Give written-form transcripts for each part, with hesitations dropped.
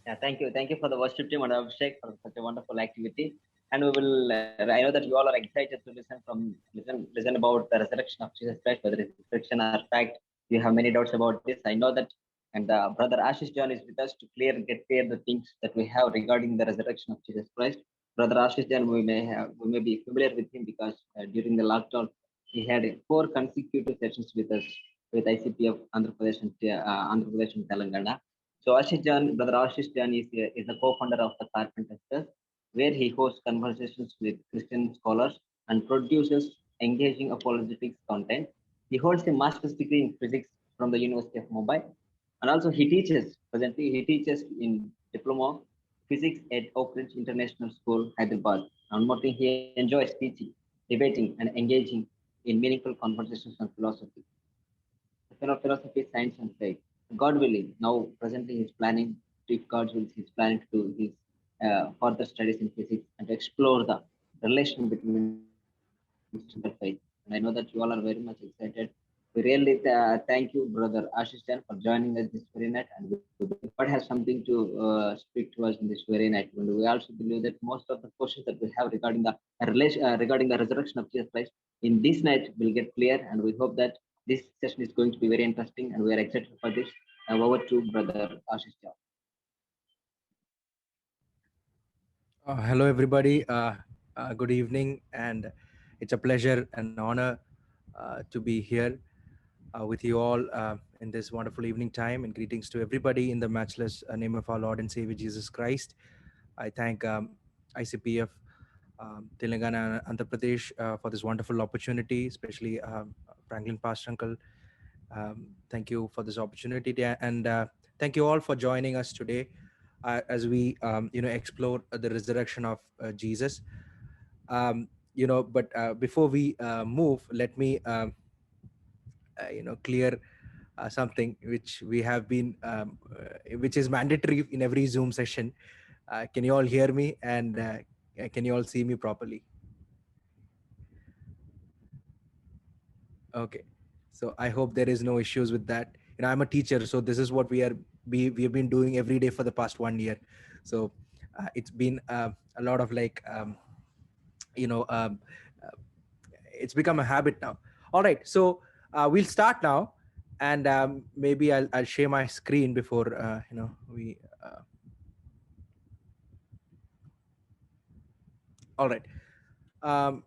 Yeah, thank you. Thank you for the worship team and Abhishek for such a wonderful activity. And we will, I know that you all are excited to listen about the resurrection of Jesus Christ, whether it's fiction or fact. You have many doubts about this. I know that. And Brother Ashish John is with us to get clear the things that we have regarding the resurrection of Jesus Christ. Brother Ashish John, we may be familiar with him because during the lockdown, he had four consecutive sessions with us with ICPF Andhra Pradesh and Telangana. So Ashish Jan, Brother Ashish Jan is the co-founder of the Carpenter Church, where he hosts conversations with Christian scholars and produces engaging apologetics content. He holds a master's degree in physics from the University of Mumbai, and also he teaches in diploma physics at Oak Ridge International School, Hyderabad. And one more thing, he enjoys teaching, debating, and engaging in meaningful conversations on philosophy, philosophy, science, and faith. God willing, now presently he's planning, if God wills, he's planning to do his further studies in physics and to explore the relation between mystical faith. And I know that you all are very much excited. We really thank you, Brother Ashish Jan, for joining us this very night. And we believe that God has something to speak to us in this very night. And we also believe that most of the questions that we have regarding the regarding the resurrection of Jesus Christ in this night will get clear. And we hope that this session is going to be very interesting, and we are excited for this. Over to Brother Ashish Jha. Hello, everybody. Good evening, and it's a pleasure and honor to be here with you all in this wonderful evening time. And greetings to everybody in the matchless name of our Lord and Savior Jesus Christ. I thank ICPF Telangana and Andhra Pradesh for this wonderful opportunity, especially Franklin Pastor Uncle. Thank you for this opportunity, and thank you all for joining us today as we explore the resurrection of Jesus. But before we move, let me clear something which we have been which is mandatory in every Zoom session. Can you all hear me, and can you all see me properly? Okay, so I hope there is no issues with that. I'm a teacher, so this is what we have been doing every day for the past 1 year. So it's been a lot of like you know um, uh, it's become a habit now. All right, so we'll start now, and maybe I'll share my screen before we all right. um,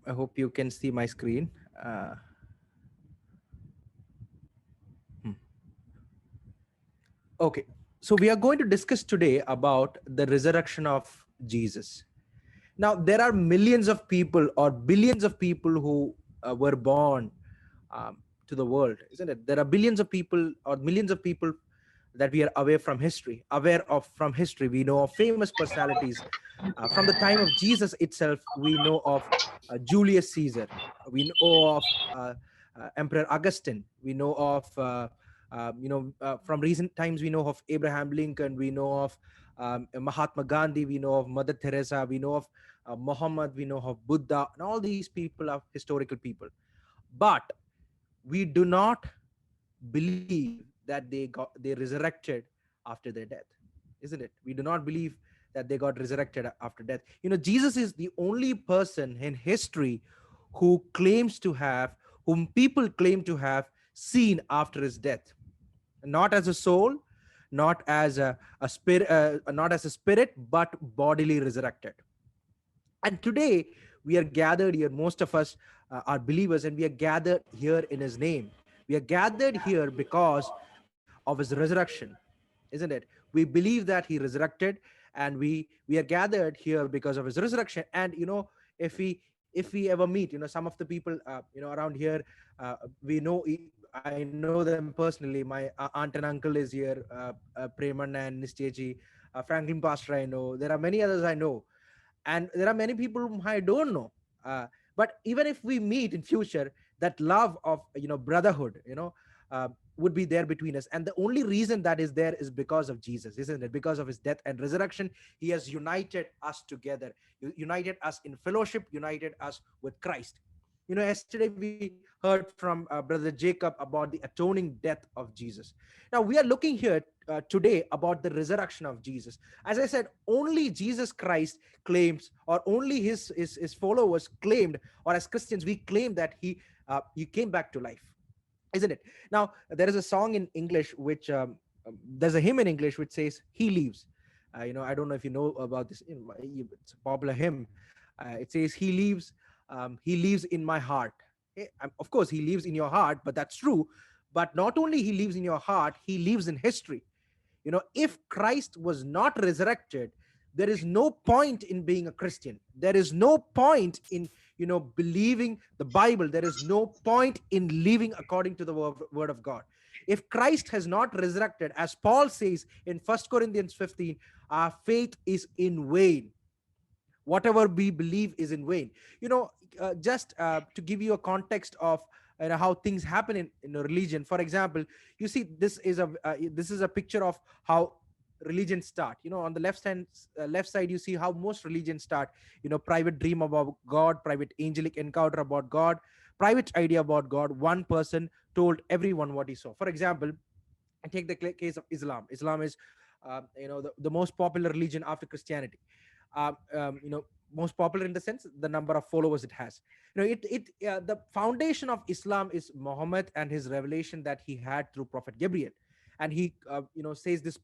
I hope you can see my screen. uh, hmm. Okay, so we are going to discuss today about the resurrection of Jesus. Now, there are millions of people or billions of people who were born to the world, isn't it? There are billions of people or millions of people that we are aware of from history. We know of famous personalities from the time of Jesus itself. We know of Julius Caesar. We know of Emperor Augustine. We know of from recent times, we know of Abraham Lincoln. We know of Mahatma Gandhi. We know of Mother Teresa. We know of Muhammad. We know of Buddha, and all these people are historical people. But we do not believe that they resurrected after their death, isn't it? We do not believe that they got resurrected after death. Jesus is the only person in history who claims to have whom people claim to have seen after his death, not as a soul, not as a spirit, not as a spirit, but bodily resurrected. And today we are gathered here. Most of us are believers, and we are gathered here in his name. We are gathered here because of his resurrection, isn't it? We believe that he resurrected, and we are gathered here because of his resurrection. And if we ever meet some of the people around here, I know them personally. My aunt and uncle is here, Preman and Nisteji, Franklin Pastor I know. There are many others I know, and there are many people whom I don't know. But even if we meet in future, that love of brotherhood would be there between us. And the only reason that is there is because of Jesus, isn't it? Because of his death and resurrection, he has united us together, united us in fellowship, united us with Christ. Yesterday we heard from Brother Jacob about the atoning death of Jesus. Now we are looking here today about the resurrection of Jesus. As I said, only Jesus Christ claims, or only his followers claimed, or as Christians we claim that he came back to life, isn't it? Now there is a song in English which there's a hymn in English which says "He lives." I don't know if you know about this. It's a popular hymn. It says, He lives in my heart." Of course, he lives in your heart, but that's true. But not only he lives in your heart, he lives in history. If Christ was not resurrected, there is no point in being a Christian. There is no point in believing the Bible. There is no point in living according to the word of God. If Christ has not resurrected, as Paul says in 1 Corinthians 15, our faith is in vain. Whatever we believe is in vain. Just to give you a context of how things happen in a religion. For example, you see, this is a picture of how religions start. On the left side, you see how most religions start. Private dream about God, private angelic encounter about God, private idea about God. One person told everyone what he saw. For example, I take the case of Islam is the most popular religion after Christianity. Most popular in the sense the number of followers it has. The foundation of Islam is Muhammad and his revelation that he had through Prophet Gabriel, and he says this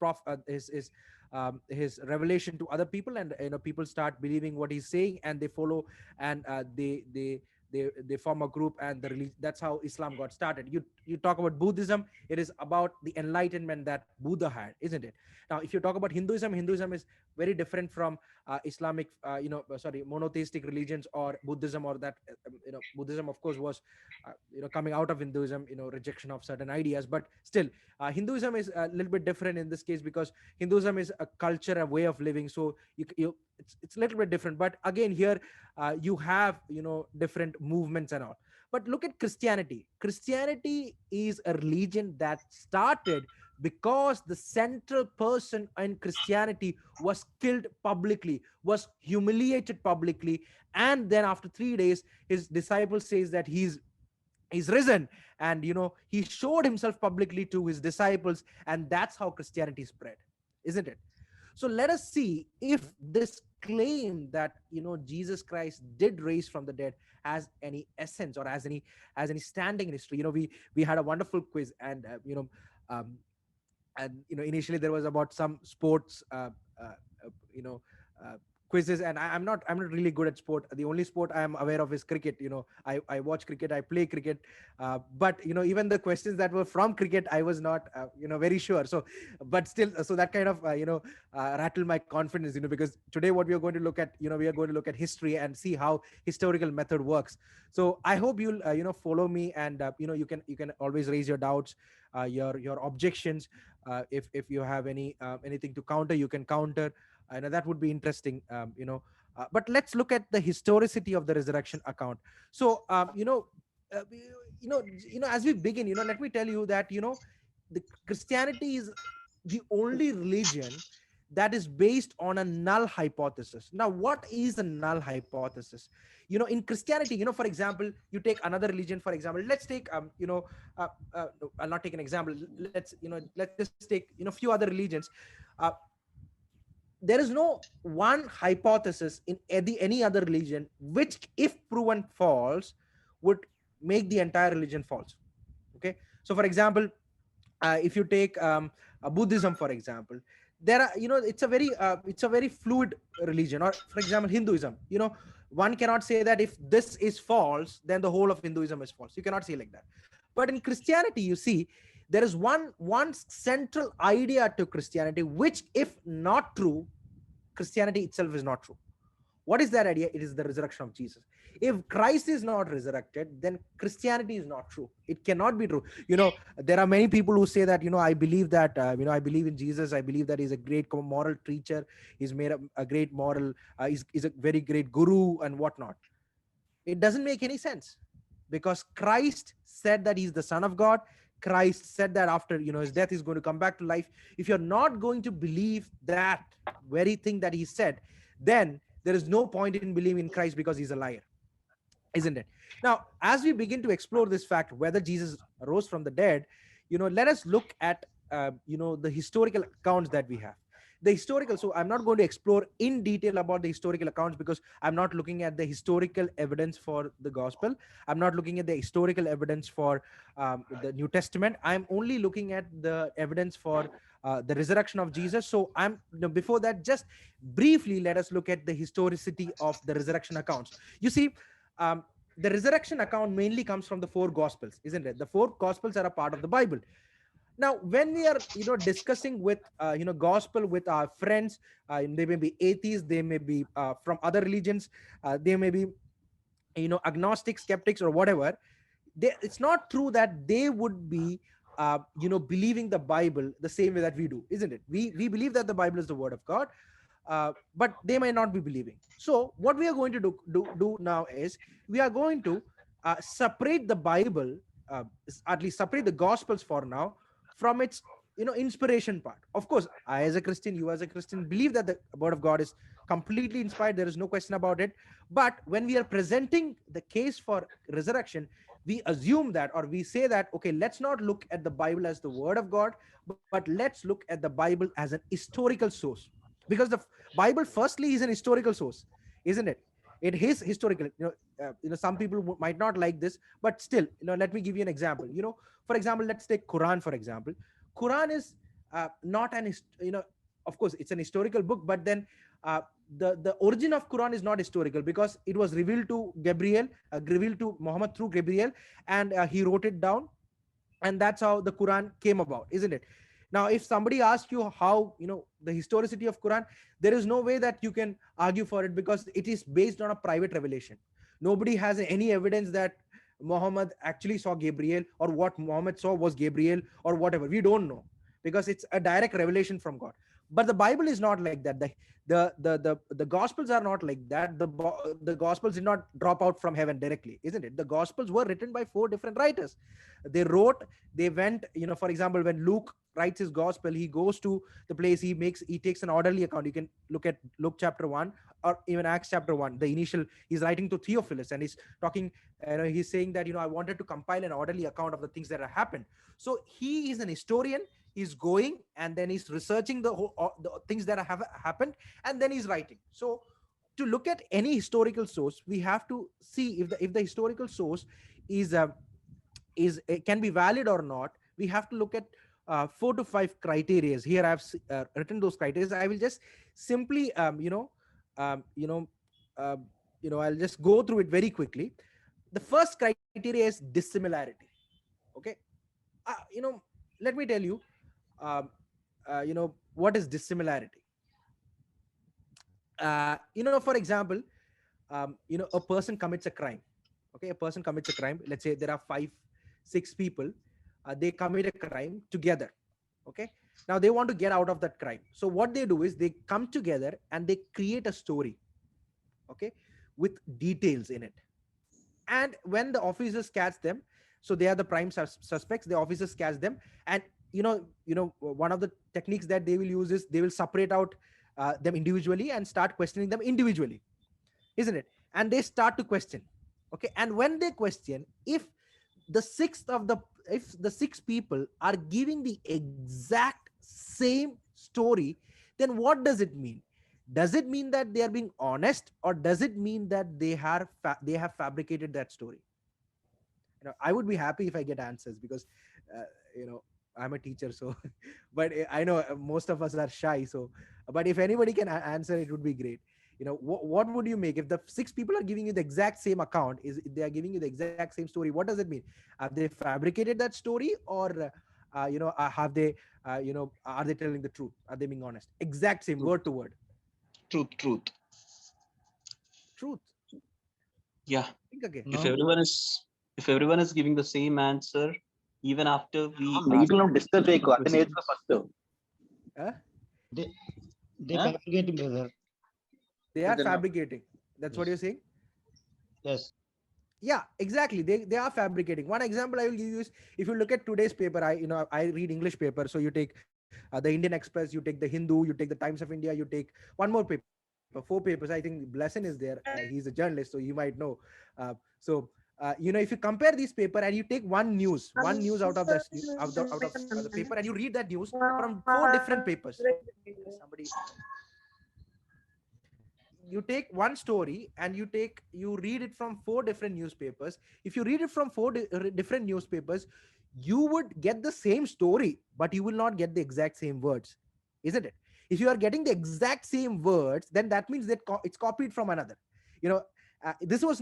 his revelation to other people, and people start believing what he's saying, and they follow, and they form a group, and the religion. That's how Islam got started. You talk about Buddhism, it is about the enlightenment that Buddha had, isn't it? Now if you talk about Hinduism is very different from Islamic monotheistic religions, or Buddhism, or that Buddhism of course was coming out of Hinduism, rejection of certain ideas. But still, Hinduism is a little bit different in this case, because Hinduism is a culture, a way of living. So it's a little bit different. But again, here you have different movements and all. But look at Christianity. Christianity is a religion that started because the central person in Christianity was killed publicly, was humiliated publicly, and then after 3 days his disciples says that he's risen, and he showed himself publicly to his disciples, and that's how Christianity spread, isn't it? So let us see if this claim that Jesus Christ did raise from the dead has any essence, or has any standing in history. We had a wonderful quiz, and initially there was about some sports quizzes, and I'm not really good at sport. The only sport I am aware of is cricket. I watch cricket, I play cricket, but even the questions that were from cricket, I was not very sure. So but still, so that kind of rattled my confidence, because today what we are going to look at, we are going to look at history and see how historical method works. So I hope you'll follow me, and you can always raise your doubts, your objections. If you have anything to counter, you can counter. I know that would be interesting. But let's look at the historicity of the resurrection account. So as we begin, let me tell you that the Christianity is the only religion that is based on a null hypothesis. Now, what is a null hypothesis? In Christianity, for example, you take another religion. For example, let's take no, I'll not take an example. Let's just take few other religions. There is no one hypothesis in any other religion which, if proven false, would make the entire religion false. Okay, so for example, if you take Buddhism, for example, there are it's a very fluid religion. Or for example, Hinduism, one cannot say that if this is false, then the whole of Hinduism is false. You cannot say like that. But in Christianity, you see, there is one central idea to Christianity, which, if not true, Christianity itself is not true. What is that idea? It is the resurrection of Jesus. If Christ is not resurrected, then Christianity is not true. It cannot be true. There are many people who say that, I believe that, I believe in Jesus. I believe that he's a great moral teacher. He's made a great moral, he's a very great guru and whatnot. It doesn't make any sense, because Christ said that he's the Son of God. Christ said that after his death, he's going to come back to life. If you're not going to believe that very thing that he said, then there is no point in believing in Christ, because he's a liar. isn't it? Now, as we begin to explore this fact, whether Jesus rose from the dead, let us look at the historical accounts that we have. The historical, so I'm not going to explore in detail about the historical accounts, because I'm not looking at the historical evidence for the gospel. I'm not looking at the historical evidence for the New Testament. I'm only looking at the evidence for the resurrection of Jesus. So before that, just briefly, let us look at the historicity of the resurrection accounts. You see, um, the resurrection account mainly comes from the four gospels, isn't it? The four gospels are a part of the Bible. Now, when we are discussing with gospel with our friends, they may be atheists, they may be from other religions, they may be agnostic, skeptics, or whatever. It's not true that they would be believing the Bible the same way that we do, isn't it? We believe that the Bible is the word of God, but they might not be believing. So what we are going to do now is, we are going to separate the Bible, at least separate the gospels for now from its inspiration part. Of course, I as a Christian, you as a Christian, believe that the word of God is completely inspired. There is no question about it. But when we are presenting the case for resurrection, we assume that, or we say that, okay, let's not look at the Bible as the word of God, but let's look at the Bible as an historical source. Because the Bible firstly is an historical source, isn't it? It is historical. Some people might not like this, but still, let me give you an example. For example, let's take Quran, for example. Quran is not of course it's an historical book, but then the origin of Quran is not historical, because it was revealed to Gabriel, revealed to Muhammad through Gabriel, and he wrote it down, and that's how the Quran came about, isn't it? Now, if somebody asks you how the historicity of Quran, there is no way that you can argue for it, because it is based on a private revelation. Nobody has any evidence that Muhammad actually saw Gabriel, or what Muhammad saw was Gabriel, or whatever. We don't know, because it's a direct revelation from God. But the Bible is not like that. The Gospels are not like that. The Gospels did not drop out from heaven directly, isn't it? The Gospels were written by four different writers. They went, for example, when Luke writes his gospel, he goes to the place, he takes an orderly account. You can look at Luke chapter 1, or even Acts chapter 1. The initial, he's writing to Theophilus, and he's talking, he's saying that, I wanted to compile an orderly account of the things that have happened. So he is an historian. He's going, and then he's researching the things that have happened, and then he's writing. So to look at any historical source, we have to see if the historical source is can be valid or not. We have to look at 4 to 5 criteria. Here I've written those criteria. I will just simply I'll just go through it very quickly. The first criteria is dissimilarity. Okay, let me tell you, what is dissimilarity. For example, a person commits a crime. Okay, a person commits a crime. Let's say there are 5-6 people. They commit a crime together. Okay, now they want to get out of that crime. So what they do is, they come together and they create a story, okay, with details in it. And when the officers catch them, so they are the prime suspects, the officers catch them, and one of the techniques that they will use is, they will separate out them individually and start questioning them individually, isn't it? And they start to question. Okay, and when they question, if the 6 people are giving the exact same story, then what does it mean? Does it mean that they are being honest, or does it mean that they have fabricated that story? I would be happy if I get answers, because I'm a teacher, so but I know most of us are shy, so but if anybody can answer, it would be great. What would you make if the 6 people are giving you the exact same account? Is they are giving you the exact same story? What does it mean? Have they fabricated that story, or have they are they telling the truth? Are they being honest? Exact same, word to word. Truth. Yeah. Think again. No. If everyone is giving the same answer, even after we disturb first. They fabricating, brother. They are fabricating. That's what you're saying? Yes. Yeah, exactly. They are fabricating. One example I will give you is, if you look at today's paper, I read English paper. So you take the Indian Express, you take the Hindu, you take the Times of India, you take one more paper. four papers. I think Blesson is there. He's a journalist, so you might know. If you compare these paper and you take one news out of this out of the paper, and you read that news from four different papers. Somebody, you take one story and you read it from four different newspapers. If you read it from different newspapers, you would get the same story, but you will not get the exact same words, isn't it? If you are getting the exact same words, then that means that it's copied from another. This is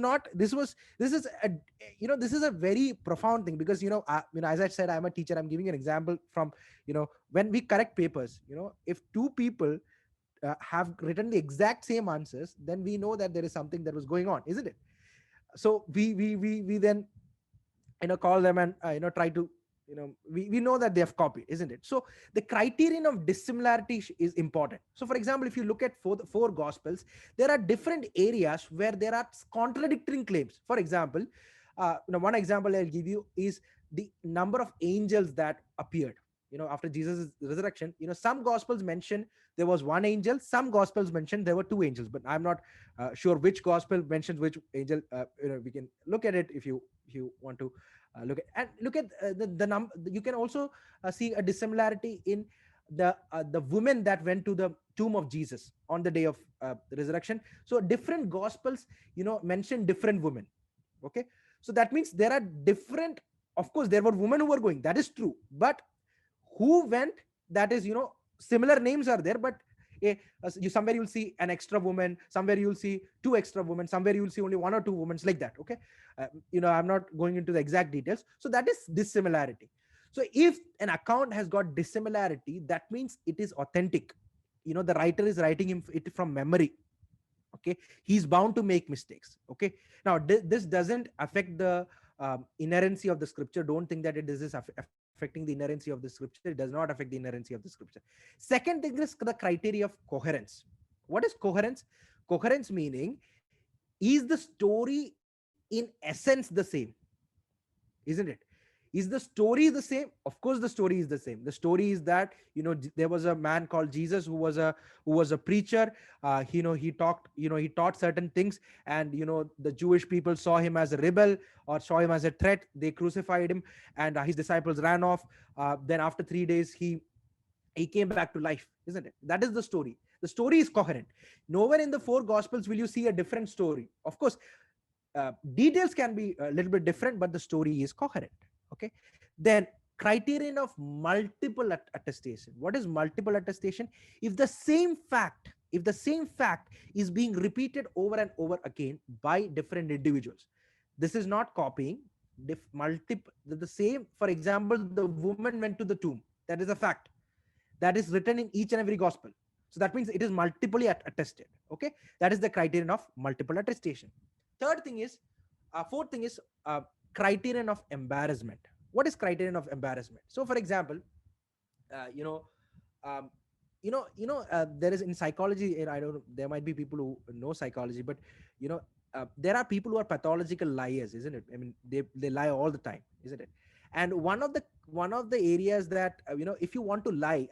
a very profound thing, because as I said, I'm a teacher. I'm giving an example from when we correct papers. If two people have written the exact same answers, then we know that there is something that was going on, isn't it? So we then call them and try to we know that they have copied, isn't it? So the criterion of dissimilarity is important. So for example, if you look at four gospels, there are different areas where there are contradicting claims. For example, one example I'll give you is the number of angels that appeared after Jesus' resurrection. Some gospels mention there was one angel, some gospels mention there were two angels, but I'm not sure which gospel mentions which angel. We can look at it if you want to look at the number. You can also see a dissimilarity in the women that went to the tomb of Jesus on the day of the resurrection. So different gospels mention different women. Okay, so that means there are different, of course there were women who were going, that is true, but who went, that is similar names are there, but somewhere you'll see an extra woman, somewhere you'll see two extra women, somewhere you'll see only one or two women, like that. Okay, I'm not going into the exact details. So that is dissimilarity. So if an account has got dissimilarity, that means it is authentic. The writer is writing it from memory. Okay, he's bound to make mistakes. Okay, now this doesn't affect the inerrancy of the scripture. Don't think that it is affecting the inerrancy of the scripture. It does not affect the inerrancy of the scripture. Second thing is the criteria of coherence. What is coherence? Coherence meaning, is the story in essence the same, isn't it? Is the story the same? Of course the story is the same. The story is that there was a man called Jesus who was a preacher. He taught certain things, and the Jewish people saw him as a rebel or saw him as a threat. They crucified him, and his disciples ran off. Then after 3 days he came back to life, isn't it? That is the story. The story is coherent. Nowhere in the four gospels will you see a different story. Of course, details can be a little bit different, but the story is coherent. Okay, then criterion of multiple attestation. What is multiple attestation? If the same fact is being repeated over and over again by different individuals, this is not copying. The same, for example, the woman went to the tomb. That is a fact that is written in each and every gospel. So that means it is multiply attested. Okay, that is the criterion of multiple attestation. Fourth thing is criterion of embarrassment. What is criterion of embarrassment? So for example, there is in psychology, and I don't know, there might be people who know psychology, but there are people who are pathological liars, isn't it? I mean, they lie all the time, isn't it? And one of the areas that if you want to lie,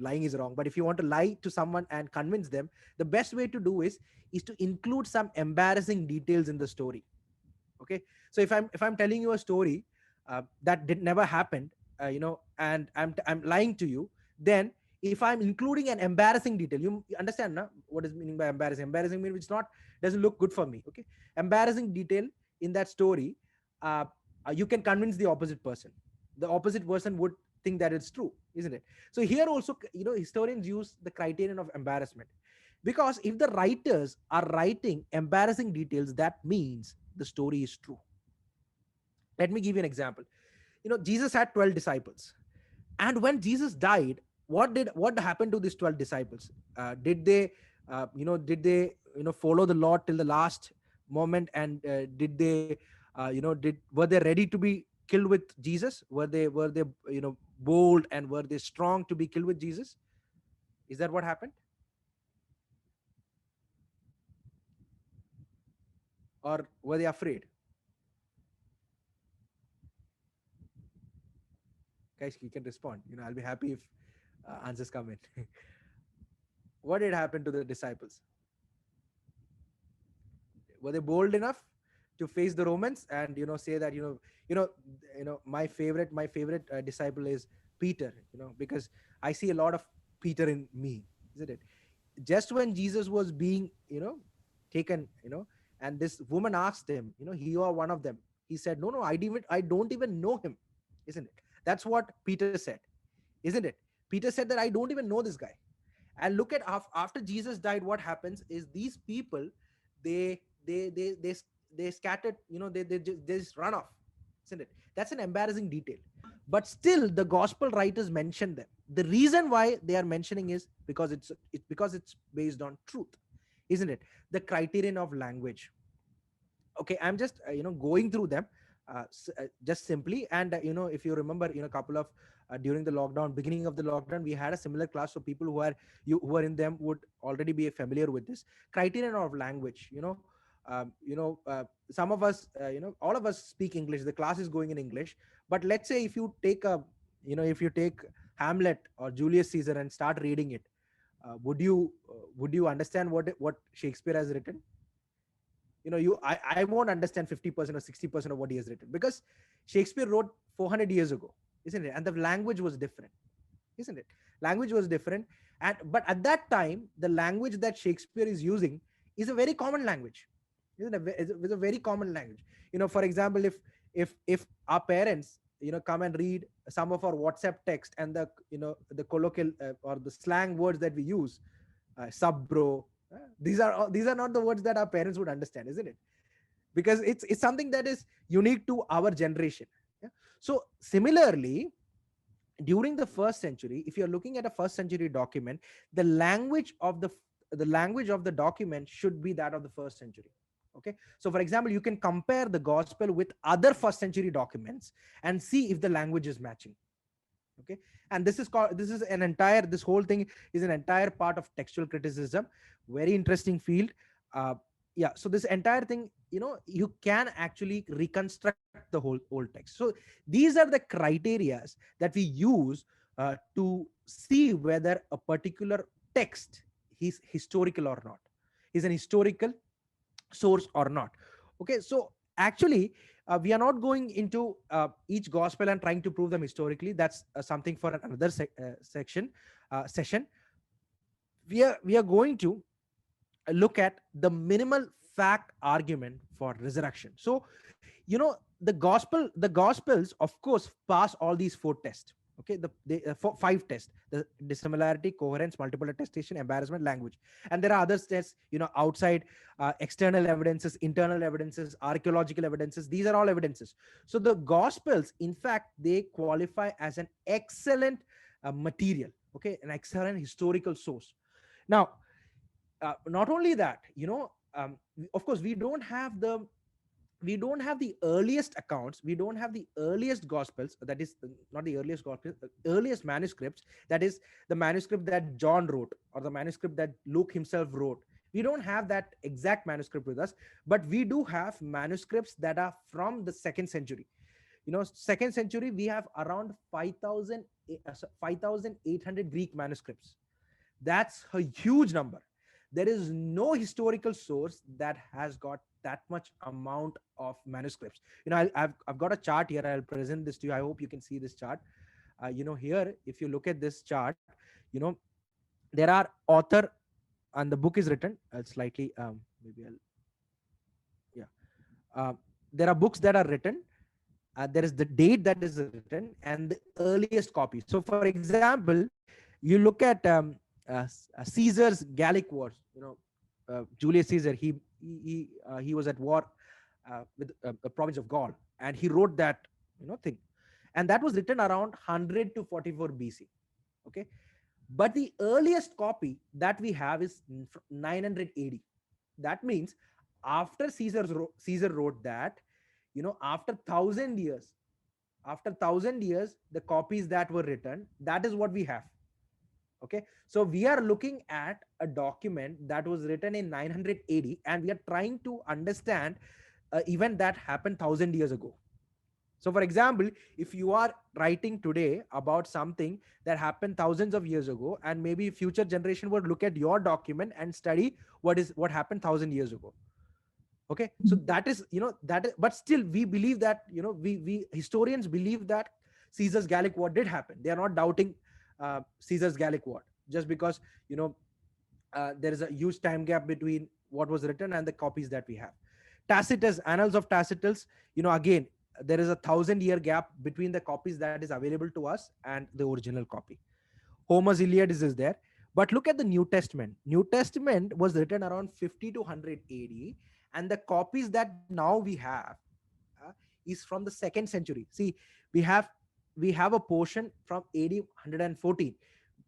lying is wrong, but if you want to lie to someone and convince them, the best way to do is to include some embarrassing details in the story. Okay, so if I'm telling you a story that never happened, and I'm lying to you, then if I'm including an embarrassing detail, you understand now what is meaning by embarrassing? Embarrassing means it's not, doesn't look good for me. Okay, embarrassing detail in that story, you can convince the opposite person. The opposite person would think that it's true, isn't it? So here also, historians use the criterion of embarrassment, because if the writers are writing embarrassing details, that means the story is true. Let me give you an example. Jesus had 12 disciples, and when Jesus died, what happened to these 12 disciples? Did they follow the Lord till the last moment, and did they were they ready to be killed with Jesus? Were they bold, and were they strong to be killed with Jesus? Is that what happened? Or were they afraid? Guys, you can respond. I'll be happy if answers come in. What did happen to the disciples? Were they bold enough to face the Romans and say that my favorite disciple is Peter, because I see a lot of Peter in me, isn't it? Just when Jesus was being taken, and this woman asked him, you are one of them. He said, no, I don't even know him, isn't it? That's what Peter said, isn't it? Peter said that I don't even know this guy. And look at after Jesus died, what happens is these people, they scattered, they just run off, isn't it? That's an embarrassing detail, but still the gospel writers mention them. The reason why they are mentioning is because it's based on truth, isn't it? The criterion of language. Okay, I'm just going through them just simply. And if you remember, couple of during the lockdown, beginning of the lockdown, we had a similar class. So people who are in them would already be familiar with this criterion of language. Some of us, all of us speak English. The class is going in English, but let's say if you take Hamlet or Julius Caesar and start reading it, would you understand what Shakespeare has written? I won't understand 50% or 60% of what he has written, because Shakespeare wrote 400 years ago, isn't it? And the language was different, isn't it? Language was different. But at that time, the language that Shakespeare is using is a very common language, isn't it? It's a very common language. For example, if our parents come and read some of our WhatsApp text, and the colloquial or the slang words that we use, sub bro, these are not the words that our parents would understand, isn't it? Because it's something that is unique to our generation. Yeah? So similarly, during the first century, if you're looking at a first century document, the language of the document should be that of the first century. Okay, so for example, you can compare the gospel with other first century documents and see if the language is matching. Okay, and this whole thing is an entire part of textual criticism. Very interesting field. Yeah, so this entire thing, you can actually reconstruct the whole old text. So these are the criterias that we use to see whether a particular text is historical or not, is an historical source or not. Okay, so actually we are not going into each gospel and trying to prove them historically. That's something for another session. We are going to look at the minimal fact argument for resurrection. So the gospels of course pass all these 4 tests. Okay, the 5 tests: the dissimilarity, coherence, multiple attestation, embarrassment, language. And there are other tests, outside external evidences, internal evidences, archaeological evidences. These are all evidences. So the gospels, in fact, they qualify as an excellent material, okay, an excellent historical source. Now not only that, of course, we don't have the earliest accounts, we don't have the earliest gospels, that is not the earliest gospels, the earliest manuscripts, that is the manuscript that John wrote or the manuscript that Luke himself wrote. We don't have that exact manuscript with us, but we do have manuscripts that are from the 2nd century. 2nd century, we have around 5,800 Greek manuscripts. That's a huge number. There is no historical source that has got that much amount of manuscripts. I've got a chart here. I'll present this to you. I hope you can see this chart. Here, if you look at this chart, there are author, and the book is written slightly. There are books that are written. There is the date that is written and the earliest copy. So, for example, you look at Caesar's Gallic Wars. Julius Caesar, he was at war with the province of Gaul, and he wrote that thing, and that was written around 100 to 44 BC. Okay, but the earliest copy that we have is 980. That means after Caesar wrote that, after 1,000 years, the copies that were written, that is what we have. Okay, so we are looking at a document that was written in 980, and we are trying to understand an event that happened 1,000 years ago. So, for example, if you are writing today about something that happened thousands of years ago, and maybe future generation would look at your document and study what happened 1,000 years ago. Okay, so that is, that is, but still we believe that, we historians believe that Caesar's Gallic War did happen. They are not doubting Caesar's Gallic War just because, there is a huge time gap between what was written and the copies that we have. Tacitus, Annals of Tacitus, again, there is a 1,000-year gap between the copies that is available to us and the original copy. Homer's Iliad is there. But look at the New Testament. New Testament was written around 50 to 100 AD, and the copies that now we have is from the 2nd century. See, we have a portion from AD 114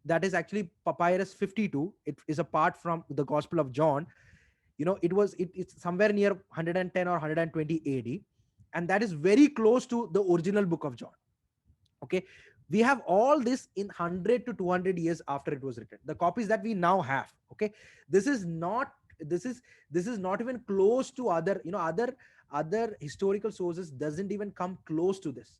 that is actually Papyrus 52. It is a part from the Gospel of John. It's somewhere near 110 or 120 AD, and that is very close to the original book of John. Okay, we have all this in 100 to 200 years after it was written, the copies that we now have. Okay, this is not even close to other historical sources. Doesn't even come close to this.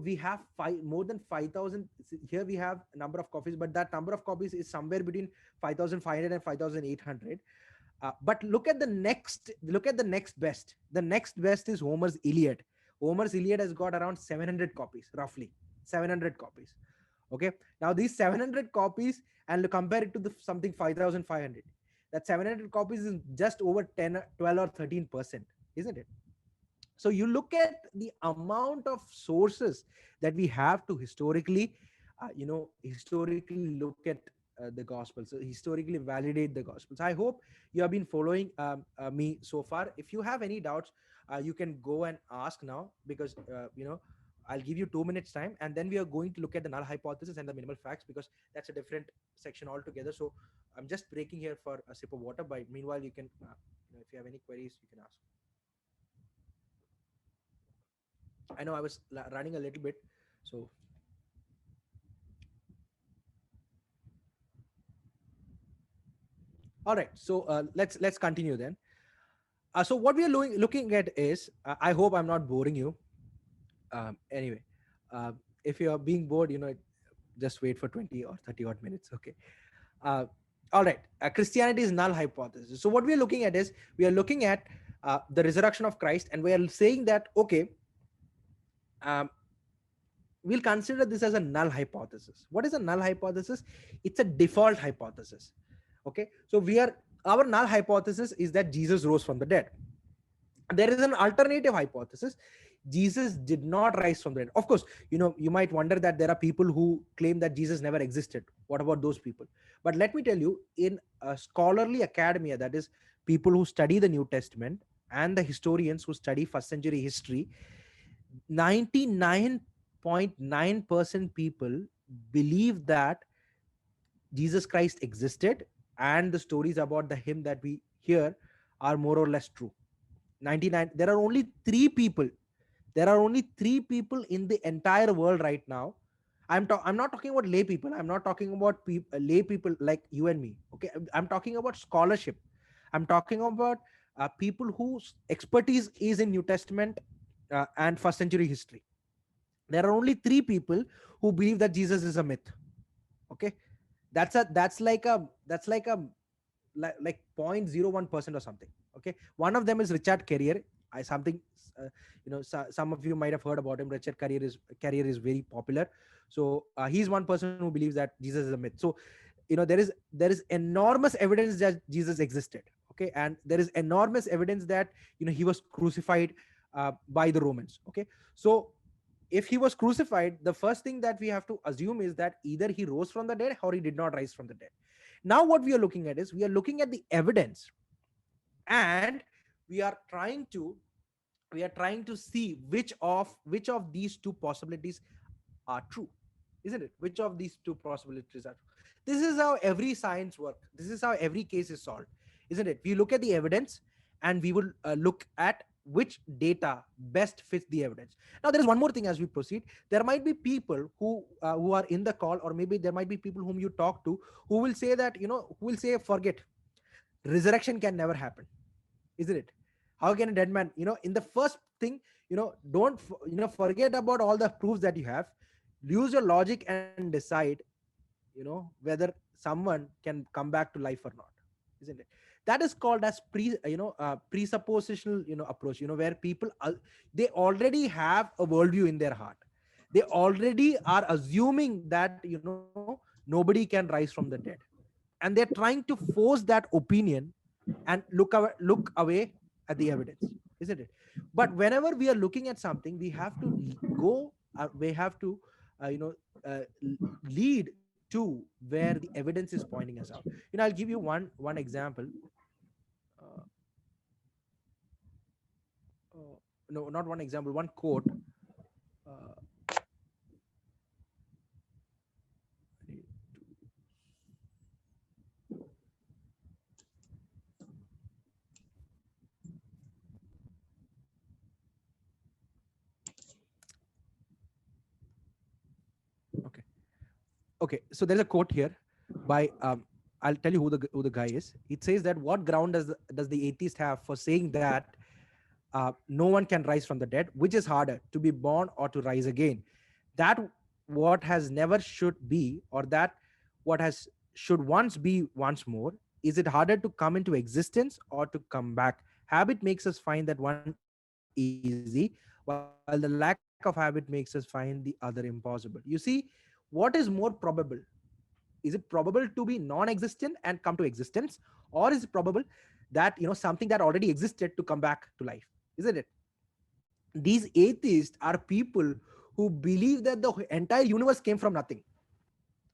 We have more than 5,000. Here we have a number of copies, but that number of copies is somewhere between 5,500 and 5,800. But look at the next best. The next best is Homer's Iliad. Homer's Iliad has got around 700 copies, roughly 700 copies. Okay, now these 700 copies, and compare it to the something 5,500. That 700 copies is just over 10, 12 or 13%, isn't it? So you look at the amount of sources that we have to historically look at the gospel. So historically validate the gospels. I hope you have been following me so far. If you have any doubts, you can go and ask now, because I'll give you 2 minutes time, and then we are going to look at the null hypothesis and the minimal facts, because that's a different section altogether. So I'm just breaking here for a sip of water. But meanwhile, you can, if you have any queries, you can ask. I know I was running a little bit, so. All right, so let's continue then. So what we are looking at is, I hope I'm not boring you. Anyway, if you are being bored, just wait for 20 or 30 odd minutes. Okay. All right. Christianity is null hypothesis. So what we are looking at is, we are looking at the resurrection of Christ, and we are saying that, okay, we'll consider this as a null hypothesis. What is a null hypothesis? It's a default hypothesis. Okay, so our null hypothesis is that Jesus rose from the dead. There is an alternative hypothesis. Jesus did not rise from the dead. Of course, you might wonder that there are people who claim that Jesus never existed. What about those people? But let me tell you, in a scholarly academia, that is people who study the New Testament and the historians who study first century history, 99.9% people believe that Jesus Christ existed, and the stories about him that we hear are more or less true. 99. There are only three people in the entire world right now. I'm not talking about lay people. I'm not talking about lay people like you and me. Okay, I'm talking about scholarship. I'm talking about people whose expertise is in New Testament and first century history. There are only three people who believe that Jesus is a myth. Okay, that's like 0.01% or something. Okay, one of them is Richard Carrier. Some of you might have heard about him. Richard Carrier is very popular. So he's one person who believes that Jesus is a myth. So there is enormous evidence that Jesus existed. Okay, and there is enormous evidence that he was crucified by the Romans. Okay, so if he was crucified, the first thing that we have to assume is that either he rose from the dead or he did not rise from the dead. Now what we are looking at is, we are looking at the evidence, and we are trying to see which of these two possibilities are true, isn't it? Which of these two possibilities are true? This is how every science works. This is how every case is solved, isn't it? We look at the evidence, and we will look at which data best fits the evidence. Now there is one more thing as we proceed. There might be people who are in the call, or maybe there might be people whom you talk to, who will say that, who will say, forget, resurrection can never happen, isn't it? How can a dead man, in the first thing, don't forget about all the proofs that you have. Use your logic and decide, whether someone can come back to life or not, isn't it? That is called as presuppositional approach, where people they already have a worldview in their heart. They already are assuming that nobody can rise from the dead, and they're trying to force that opinion and look away at the evidence, isn't it? But whenever we are looking at something, we have to go we have to lead to where the evidence is pointing us out. I'll give you one example. uh, no, not one example, one quote. uh, okay. Okay, so there's a quote here by I'll tell you who the guy is. It says that, what ground does the atheist have for saying that no one can rise from the dead? Which is harder, to be born or to rise again? That what has never should be, or that what has should once be once more? Is it harder to come into existence or to come back? Habit makes us find that one easy, while the lack of habit makes us find the other impossible. You see, what is more probable? Is it probable to be non-existent and come to existence, or is it probable that something that already existed to come back to life? Isn't it? These atheists are people who believe that the entire universe came from nothing.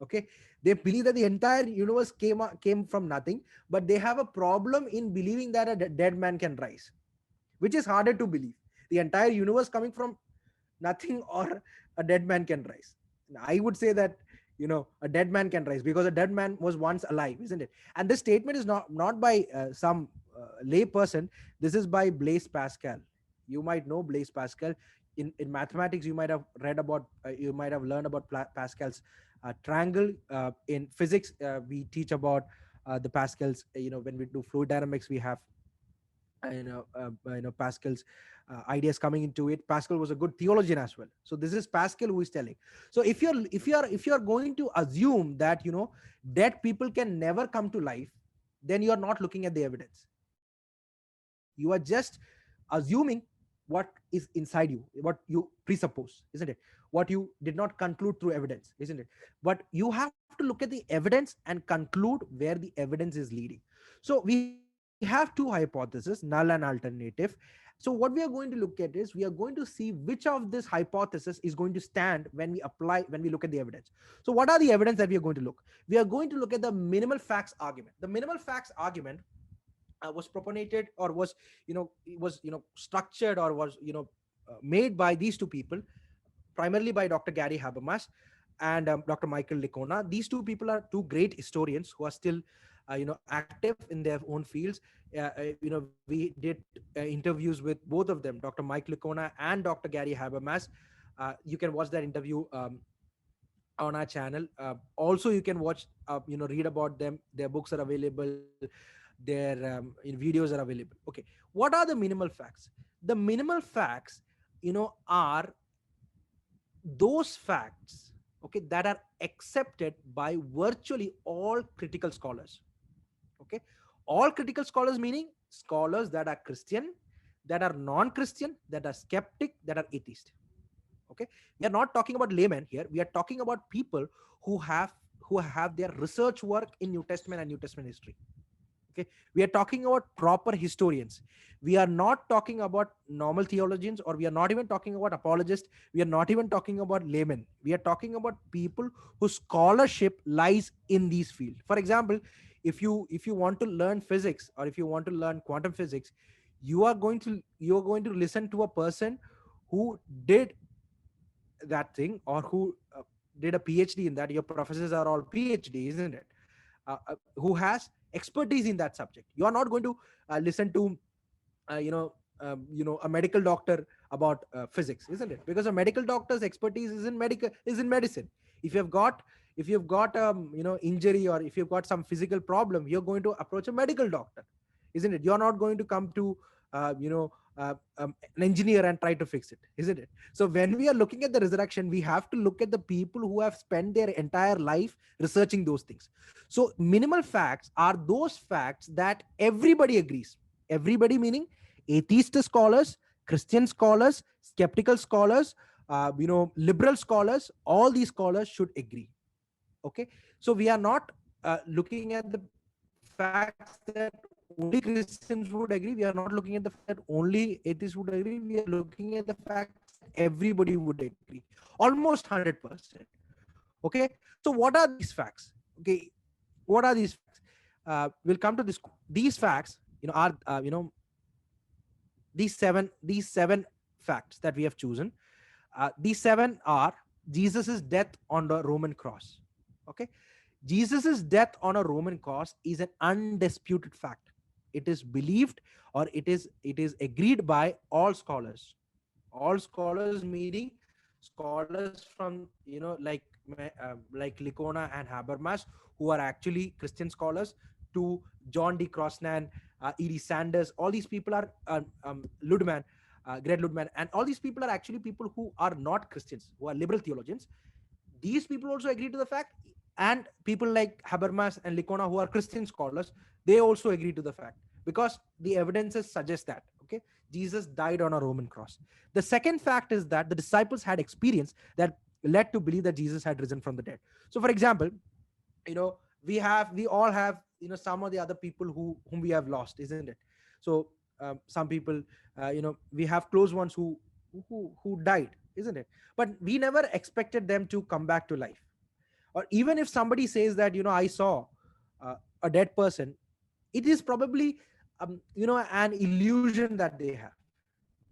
Okay, they believe that the entire universe came from nothing, but they have a problem in believing that a dead man can rise, which is harder to believe: the entire universe coming from nothing, or a dead man can rise. I would say that a dead man can rise, because a dead man was once alive, isn't it? And this statement is not by some lay person. This is by Blaise Pascal. You might know Blaise Pascal. In mathematics, you might have read about you might have learned about Pascal's triangle. In physics, we teach about the Pascal's, when we do fluid dynamics, we have Pascal's ideas coming into it. Pascal was a good theologian as well. So this is Pascal who is telling. So if you're going to assume that dead people can never come to life, then you are not looking at the evidence. You are just assuming what is inside you, what you presuppose, isn't it? What you did not conclude through evidence, isn't it? But you have to look at the evidence and conclude where the evidence is leading. So we have two hypotheses, null and alternative. So what we are going to look at is, we are going to see which of this hypothesis is going to stand when we look at the evidence. So what are the evidence that we are going to look? We are going to look at the minimal facts argument. The minimal facts argument was propagated, or was structured, or was made by these two people, primarily by Dr. Gary Habermas and Dr. Michael Licona. These two people are two great historians who are still active in their own fields. We did interviews with both of them, Dr. Mike Licona and Dr. Gary Habermas. You can watch that interview on our channel. Also, you can watch read about them. Their books are available, their videos are available. Okay, what are the minimal facts? The minimal facts are those facts, okay, that are accepted by virtually all critical scholars. Okay, all critical scholars meaning scholars that are Christian, that are non-Christian, that are skeptic, that are atheist. Okay, we are not talking about laymen here. We are talking about people who have their research work in New Testament and New Testament history. Okay, we are talking about proper historians. We are not talking about normal theologians, or we are not even talking about apologists. We are not even talking about laymen. We are talking about people whose scholarship lies in these fields. For example, if you want to learn physics, or if you want to learn quantum physics, you are going to listen to a person who did that thing, or who did a PhD in that. Your professors are all PhD, isn't it? Who has expertise in that subject. You are not going to listen to a medical doctor about physics, isn't it? Because a medical doctor's expertise is in medicine. If you've got injury, or if you've got some physical problem, you're going to approach a medical doctor, isn't it? You're not going to come to an engineer and try to fix it, isn't it? So when we are looking at the resurrection, we have to look at the people who have spent their entire life researching those things. So minimal facts are those facts that everybody agrees. Everybody meaning atheist scholars, Christian scholars, skeptical scholars, liberal scholars, all these scholars should agree. Okay, so we are not looking at the facts that only Christians would agree. We are not looking at the fact that only atheists would agree. We are looking at the facts that everybody would agree, almost 100%. Okay, so what are these facts? Okay, what are these facts? We'll come to this. These facts, are these seven facts that we have chosen. These seven are Jesus's death on the Roman cross. Okay, Jesus's death on a Roman cross is an undisputed fact. It is believed, or it is agreed by all scholars. All scholars meaning scholars from like Licona and Habermas, who are actually Christian scholars, to John D. Crossan, E.D. Sanders. All these people are Ludman, Greg Ludman, and all these people are actually people who are not Christians, who are liberal theologians. These people also agree to the fact, and people like Habermas and Licona, who are Christian scholars, they also agree to the fact, because the evidences suggest that, okay, Jesus died on a Roman cross. The second fact is that the disciples had experience that led to believe that Jesus had risen from the dead. So for example, we all have some of the other people whom we have lost, isn't it? So some people, we have close ones who died, isn't it? But we never expected them to come back to life. Or even if somebody says that, I saw a dead person, it is probably an illusion that they have,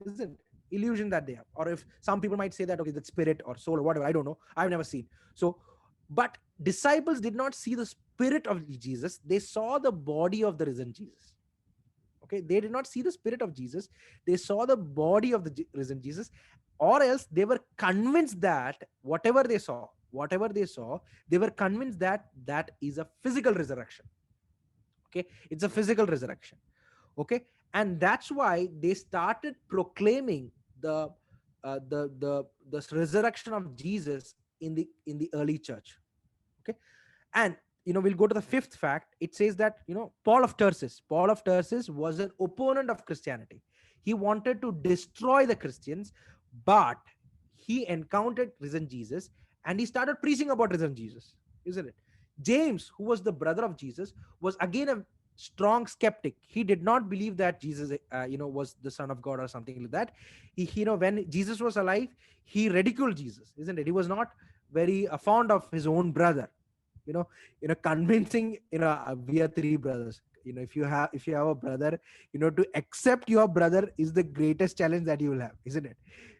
isn't it? Illusion that they have. Or if some people might say that, okay, that spirit or soul or whatever, I don't know, I've never seen. So but disciples did not see the spirit of Jesus, they saw the body of the risen Jesus. Okay, they did not see the spirit of Jesus, they saw the body of the risen Jesus. Or else they were convinced that whatever they saw, they were convinced that that is a physical resurrection. Okay, it's a physical resurrection. Okay, and that's why they started proclaiming the resurrection of Jesus in the early church. Okay, and we'll go to the fifth fact. It says that Paul of Tarsus was an opponent of Christianity. He wanted to destroy the Christians, but he encountered risen Jesus and he started preaching about risen Jesus, isn't it? James, who was the brother of Jesus, was again a strong skeptic. He did not believe that Jesus was the son of God or something like that. When Jesus was alive, he ridiculed Jesus, isn't it? He was not very fond of his own brother. Convincing, we are three brothers. If you have a brother, to accept your brother is the greatest challenge that you will have, isn't it?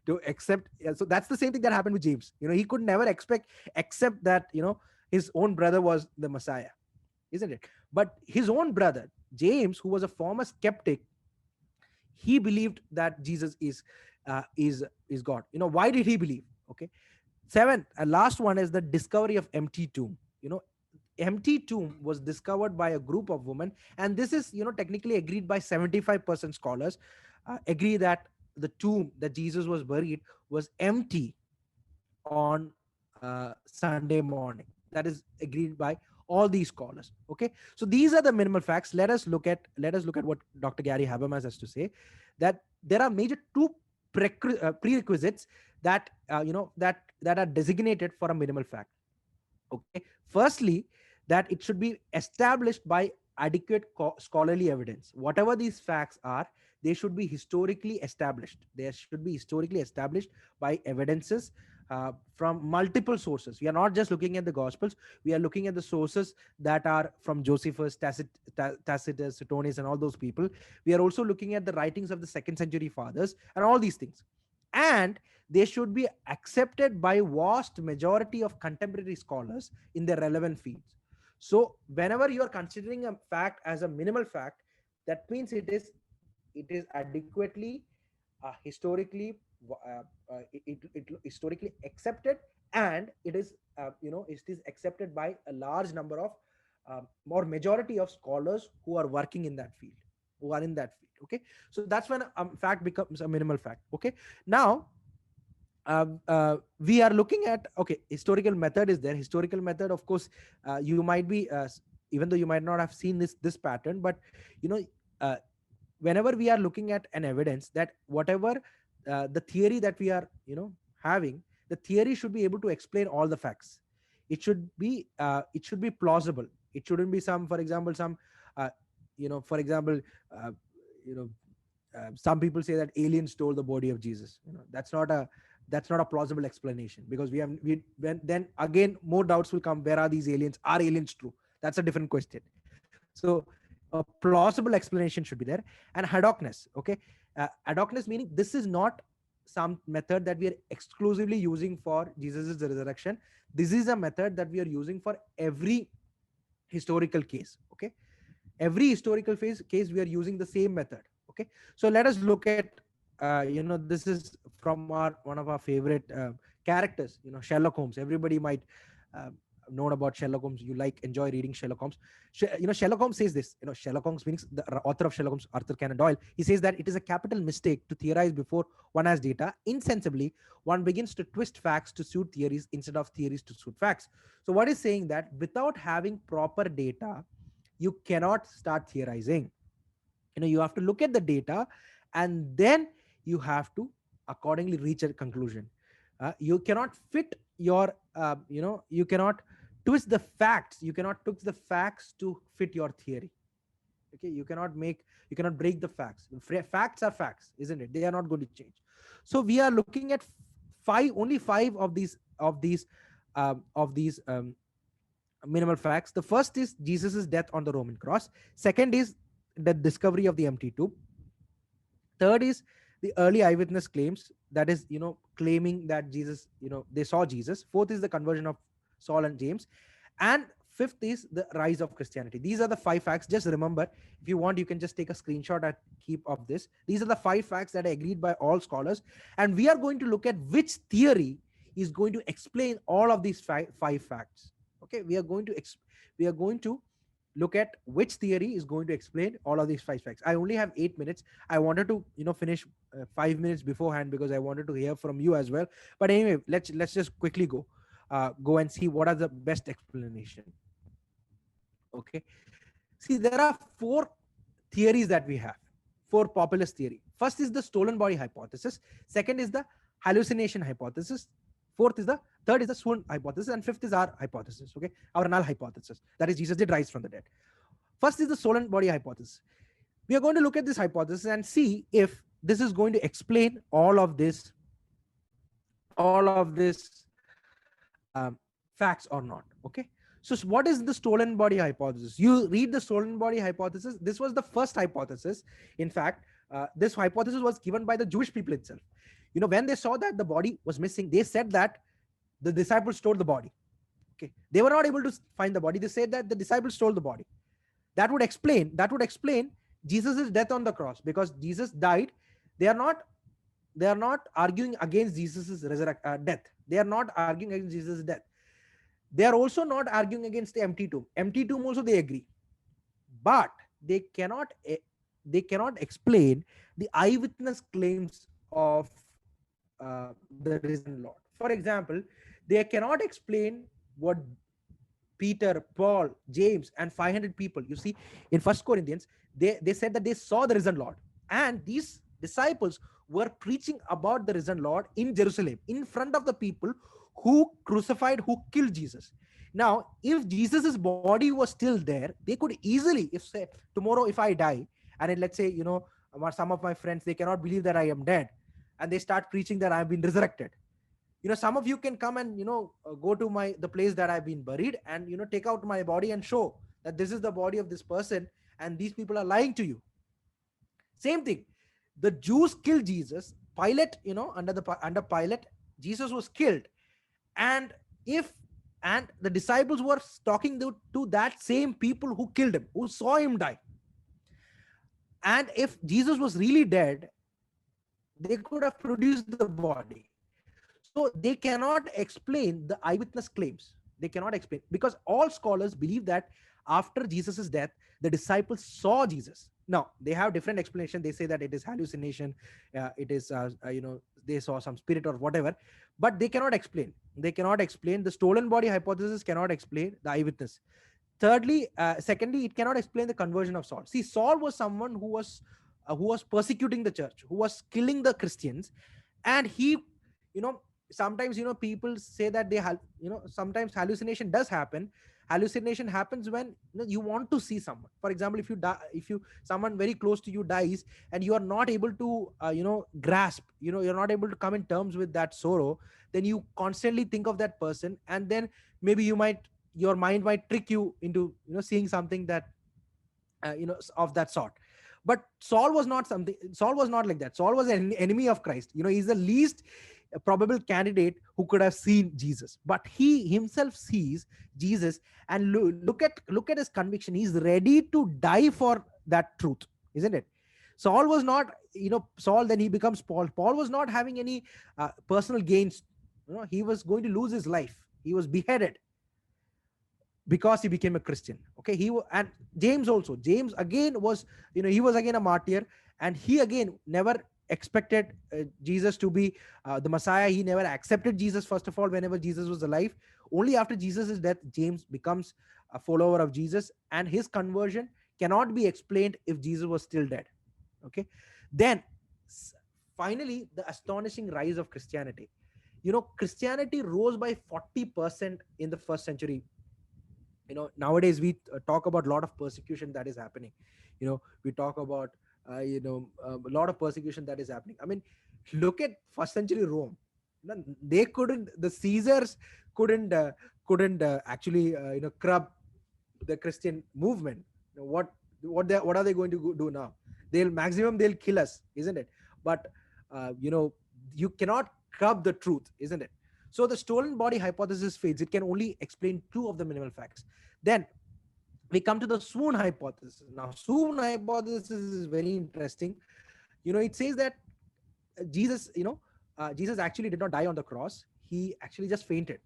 To accept. So that's the same thing that happened with James. He could never accept that his own brother was the Messiah, isn't it? But his own brother James, who was a former skeptic, he believed that Jesus is God. Why did he believe? Okay, seventh and last one is the discovery of empty tomb. Empty tomb was discovered by a group of women, and this is technically agreed by 75% scholars. Agree that the tomb that Jesus was buried was empty on Sunday morning. That is agreed by all these scholars. Okay, so these are the minimal facts. Let us look at what Dr. Gary Habermas has to say, that there are major two prerequisites that that are designated for a minimal fact. Okay, firstly, that it should be established by adequate scholarly evidence. Whatever these facts are, they should be historically established. They should be historically established by evidences from multiple sources. We are not just looking at the Gospels. We are looking at the sources that are from Josephus, Tacitus, Suetonius, and all those people. We are also looking at the writings of the 2nd century fathers and all these things. And they should be accepted by vast majority of contemporary scholars in their relevant fields. So whenever you are considering a fact as a minimal fact, that means it is adequately historically historically accepted, and it is it is accepted by a large number of or majority of scholars who are working in that field. who are in that field. Okay, so that's when a fact becomes a minimal fact. Okay, now we are looking at, okay, historical method is there. Historical method, of course, you might be even though you might not have seen this pattern, but you know, uh, whenever we are looking at an evidence, that whatever the theory that we are, you know, having, the theory should be able to explain all the facts. It should be plausible. It shouldn't be some, for example, some you know, for example, uh, you know, some people say that aliens stole the body of Jesus. You know, that's not a plausible explanation, because then again more doubts will come. Where are these aliens? Are aliens true? That's a different question. So a plausible explanation should be there. And ad hocness. Okay, ad hocness meaning this is not some method that we are exclusively using for Jesus's resurrection. This is a method that we are using for every historical case. Okay, every historical case we are using the same method. Okay, so let us look at you know, this is from one of our favorite characters, you know, Sherlock Holmes. Everybody might uh, known about Sherlock Holmes. You like, enjoy reading Sherlock Holmes. You know, Sherlock Holmes says this, you know, Sherlock Holmes means the author of Sherlock Holmes, Arthur Conan Doyle. He says that it is a capital mistake to theorize before one has data. Insensibly, one begins to twist facts to suit theories instead of theories to suit facts. So what is saying that without having proper data, you cannot start theorizing. You know, you have to look at the data, and then you have to accordingly reach a conclusion. You cannot fit your you know, you cannot twist the facts. You cannot twist the facts to fit your theory. Okay, you cannot break the facts. Facts are facts, isn't it? They are not going to change. So we are looking at only five of these minimal facts. The first is Jesus's death on the Roman cross. Second is the discovery of the empty tomb. Third is the early eyewitness claims, that is, you know, claiming that Jesus, you know, they saw Jesus. Fourth is the conversion of Saul and James. And fifth is the rise of Christianity. These are the five facts. Just remember, if you want, you can just take a screenshot and keep of this. These are the five facts that are agreed by all scholars. And we are going to look at which theory is going to explain all of these five facts. Okay, we are going to look at which theory is going to explain all of these five facts. I only have 8 minutes. I wanted to, you know, finish 5 minutes beforehand because I wanted to hear from you as well. But anyway, let's just quickly go and see what are the best explanation. Okay, see, there are four theories that we have. Four populist theory. First is the stolen body hypothesis. Second is the hallucination hypothesis. Third is the swoon hypothesis, and fifth is our hypothesis. Okay, our null hypothesis, that is Jesus did rise from the dead. First is the stolen body hypothesis. We are going to look at this hypothesis and see if this is going to explain all of this facts or not. Okay, so what is the stolen body hypothesis? You read the stolen body hypothesis. This was the first hypothesis. In fact, this hypothesis was given by the Jewish people itself. You know, when they saw that the body was missing, they said that the disciples stole the body. Okay, they were not able to find the body. They said that the disciples stole the body. That would explain Jesus' death on the cross, because Jesus died. They are not arguing against Jesus' death. They are not arguing against Jesus' death. They are also not arguing against the empty tomb. Empty tomb also they agree, but they cannot explain the eyewitness claims of the risen Lord. For example, they cannot explain what Peter, Paul, James, and 500 people, you see, in 1 Corinthians, they said that they saw the risen Lord. And these disciples were preaching about the risen Lord in Jerusalem, in front of the people who killed Jesus. Now, if Jesus's body was still there, they could easily, if say tomorrow if I die, and then let's say, you know, some of my friends, they cannot believe that I am dead, and they start preaching that I've been resurrected. You know, some of you can come and, you know, go to the place that I've been buried, and, you know, take out my body and show that this is the body of this person, and these people are lying to you. Same thing. The Jews killed Jesus. Pilate, you know, under Pilate, Jesus was killed. And the disciples were talking to that same people who killed him, who saw him die. And if Jesus was really dead, they could have produced the body. So they cannot explain the eyewitness claims. They cannot explain, because all scholars believe that after Jesus's death, the disciples saw Jesus. Now they have different explanation. They say that it is hallucination, it is they saw some spirit or whatever, but they cannot explain. They cannot explain the stolen body hypothesis. Cannot explain the eyewitness. Thirdly, secondly, it cannot explain the conversion of Saul. See, Saul was someone who was persecuting the church, who was killing the Christians, and he, sometimes people say that sometimes hallucination does happen. Hallucination happens when you want to see someone. For example, if you die, if you someone very close to you dies, and you are not able to grasp, you're not able to come in terms with that sorrow, then you constantly think of that person, and then maybe your mind might trick you into seeing something that of that sort. But Saul was not like that. Saul was an enemy of Christ. He's the least probable candidate who could have seen Jesus, but he himself sees Jesus, and look at his conviction. He's ready to die for that truth, isn't it? Saul was not, Saul, then he becomes Paul. Paul was not having any personal gains. He was going to lose his life. He was beheaded because he became a Christian. Okay, and James also. James again was, he was again a martyr, and he again never expected Jesus to be the Messiah. He never accepted Jesus, first of all, whenever Jesus was alive. Only after Jesus' death, James becomes a follower of Jesus, and his conversion cannot be explained if Jesus was still dead. Okay, then finally, the astonishing rise of Christianity. Christianity rose by 40% in the first century. Nowadays we talk about a lot of persecution that is happening. We talk about a lot of persecution that is happening. I mean, look at first century Rome. The Caesars couldn't actually curb the Christian movement. What are they going to do now? They'll kill us, isn't it? But you cannot curb the truth, isn't it? So the stolen body hypothesis fades. It can only explain two of the minimal facts. Then we come to the swoon hypothesis. Now, swoon hypothesis is very interesting. It says that Jesus actually did not die on the cross. He actually just fainted.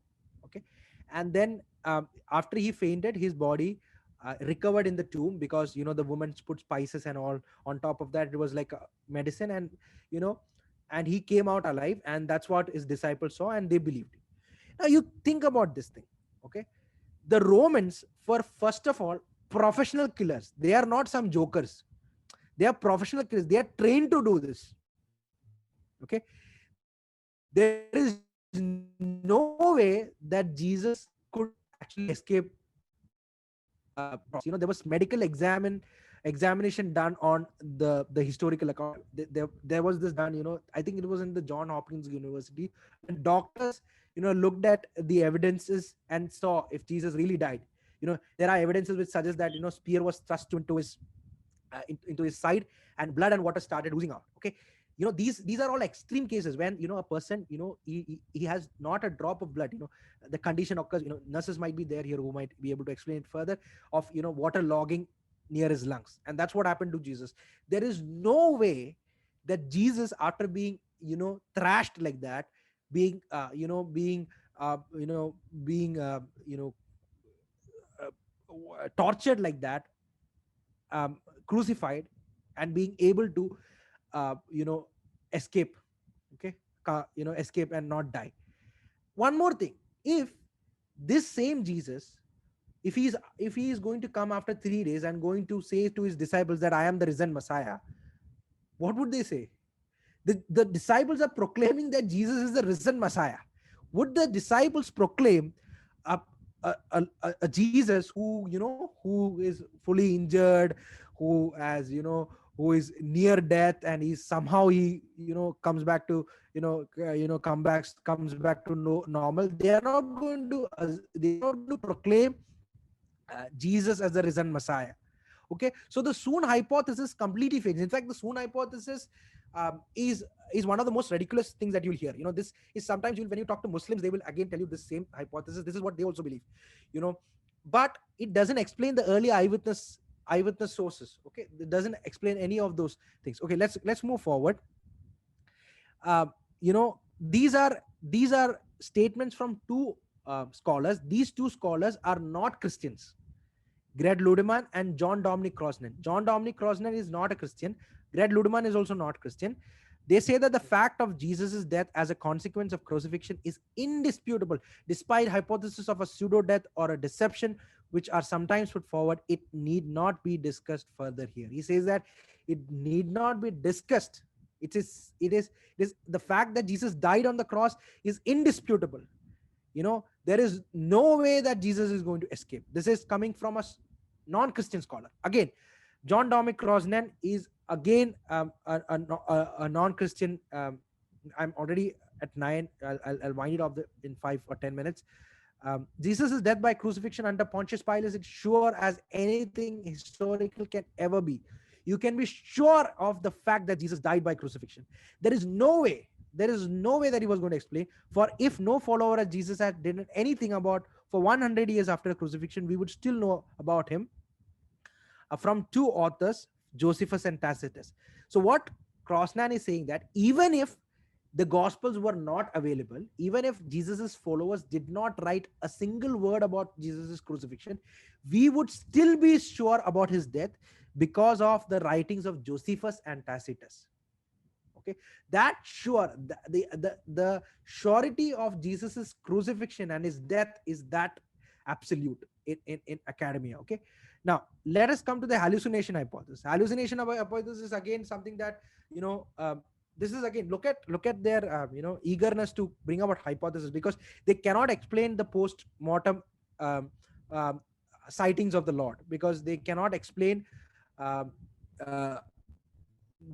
Okay, and then after he fainted, his body recovered in the tomb, because the woman put spices and all on top of that. It was like a medicine, and and he came out alive, and that's what his disciples saw, and they believed. Now you think about this thing. Okay, the Romans were, first of all, professional killers. They are not some jokers. They are professional killers. They are trained to do this. Okay, there is no way that Jesus could actually escape. There was medical examination done on the historical account. There was this done, I think it was in the John Hopkins University, and doctors looked at the evidences and saw if Jesus really died. There are evidences which suggest that spear was thrust into his side, and blood and water started oozing out. Okay, these are all extreme cases when a person he has not a drop of blood. The condition occurs. Nurses might be there here who might be able to explain it further, of water logging near his lungs, and that's what happened to Jesus. There is no way that Jesus, after being thrashed like that, being tortured like that, crucified, and being able to escape. Okay, escape and not die. One more thing: if this same Jesus, if he is going to come after 3 days and going to say to his disciples that I am the risen Messiah, what would they say? The disciples are proclaiming that Jesus is the risen Messiah. Would the disciples proclaim a Jesus who is fully injured, who is near death, and he's somehow comes back to comes back to normal? They are not going to proclaim Jesus as the risen Messiah. Okay, so the swoon hypothesis completely fails. In fact, the swoon hypothesis is one of the most ridiculous things that you'll hear. This is sometimes when you talk to Muslims, they will again tell you the same hypothesis. This is what they also believe. But it doesn't explain the early eyewitness sources. Okay, it doesn't explain any of those things. Okay, let's move forward. These are statements from two scholars. These two scholars are not Christians. Greg Ludemann and John Dominic Crosnan. John Dominic Crosnan is not a Christian. Greg Ludemann is also not Christian. They say that the fact of Jesus' death as a consequence of crucifixion is indisputable, despite hypothesis of a pseudo death or a deception, which are sometimes put forward. It need not be discussed further here. He says that it need not be discussed. It is the fact that Jesus died on the cross is indisputable. There is no way that Jesus is going to escape. This is coming from a non-Christian scholar. Again, John Dominic Crosnan is again a non-Christian. I'm already at 9. I'll wind it up in 5 or 10 minutes. Jesus' death by crucifixion under Pontius Pilate is sure as anything historical can ever be. You can be sure of the fact that Jesus died by crucifixion. There is no way that he was going to explain. For if no follower of Jesus had done anything about for 100 years after the crucifixion, we would still know about him from two authors, Josephus and Tacitus. So what Crosnan is saying, that even if the Gospels were not available, even if Jesus's followers did not write a single word about Jesus's crucifixion, we would still be sure about his death because of the writings of Josephus and Tacitus. Okay, that sure, the surety of Jesus's crucifixion and his death is that absolute in academia. Okay, now let us come to the hallucination hypothesis. Hallucination hypothesis is again something that this is again, look at their eagerness to bring about hypothesis, because they cannot explain the post-mortem sightings of the Lord, because they cannot explain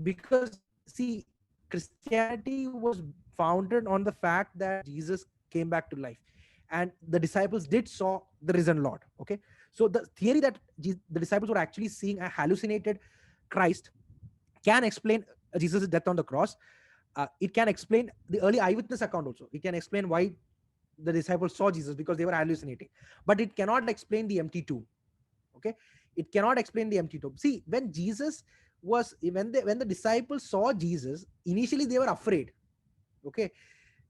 because see, Christianity was founded on the fact that Jesus came back to life, and the disciples did saw the risen Lord. Okay, so the theory that the disciples were actually seeing a hallucinated Christ can explain Jesus' death on the cross. It can explain the early eyewitness account also. It can explain why the disciples saw Jesus, because they were hallucinating. But it cannot explain the empty tomb. Okay, it cannot explain the empty tomb. See, when the disciples saw Jesus, initially they were afraid. Okay,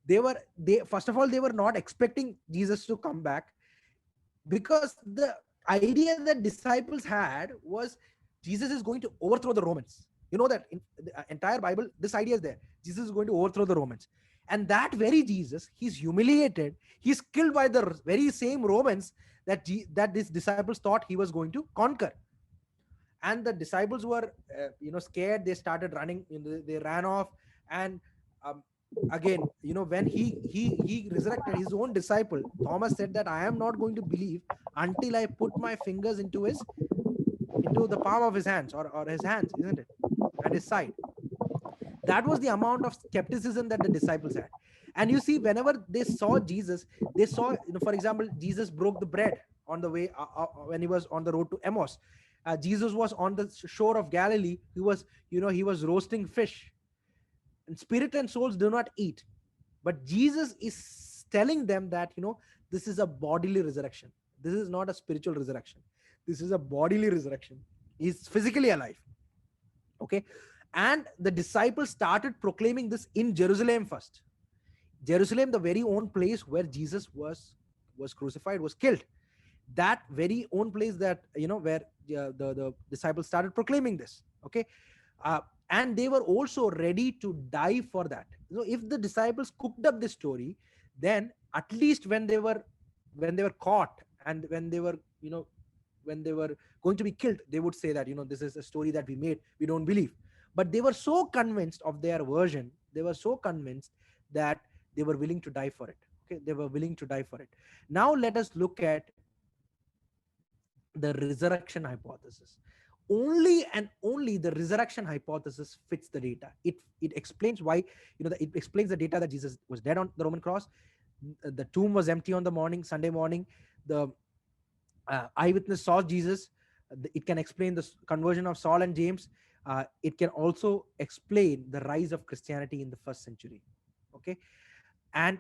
they first of all, they were not expecting Jesus to come back, because the idea that disciples had was Jesus is going to overthrow the Romans. You know that in the entire Bible, this idea is there. Jesus is going to overthrow the Romans. And that very Jesus, he's humiliated. He's killed by the very same Romans that these disciples thought he was going to conquer. And the disciples were, scared. They started running. They ran off. And again, when he resurrected his own disciple, Thomas said that I am not going to believe until I put my fingers into the palm of his hands, or his hands, isn't it? And his side. That was the amount of skepticism that the disciples had. And you see, whenever they saw Jesus, they saw, for example, Jesus broke the bread on the way when he was on the road to Emmaus. Jesus was on the shore of Galilee. He was roasting fish. And spirit and souls do not eat. But Jesus is telling them that, this is a bodily resurrection. This is not a spiritual resurrection. This is a bodily resurrection. He's physically alive. Okay. And the disciples started proclaiming this in Jerusalem first. Jerusalem, the very own place where Jesus was crucified, was killed. That very own place that, where the disciples started proclaiming this. Okay. And they were also ready to die for that. If the disciples cooked up this story, then at least when they were caught and when they were going to be killed, they would say that, this is a story that we made. We don't believe. But they were so convinced of their version. They were so convinced that they were willing to die for it. Okay, they were willing to die for it. Now let us look at the resurrection hypothesis. Only and only the resurrection hypothesis fits the data. It explains why, it explains the data that Jesus was dead on the Roman cross. The tomb was empty on the Sunday morning. The eyewitness saw Jesus. It can explain the conversion of Saul and James. It can also explain the rise of Christianity in the first century. Okay, and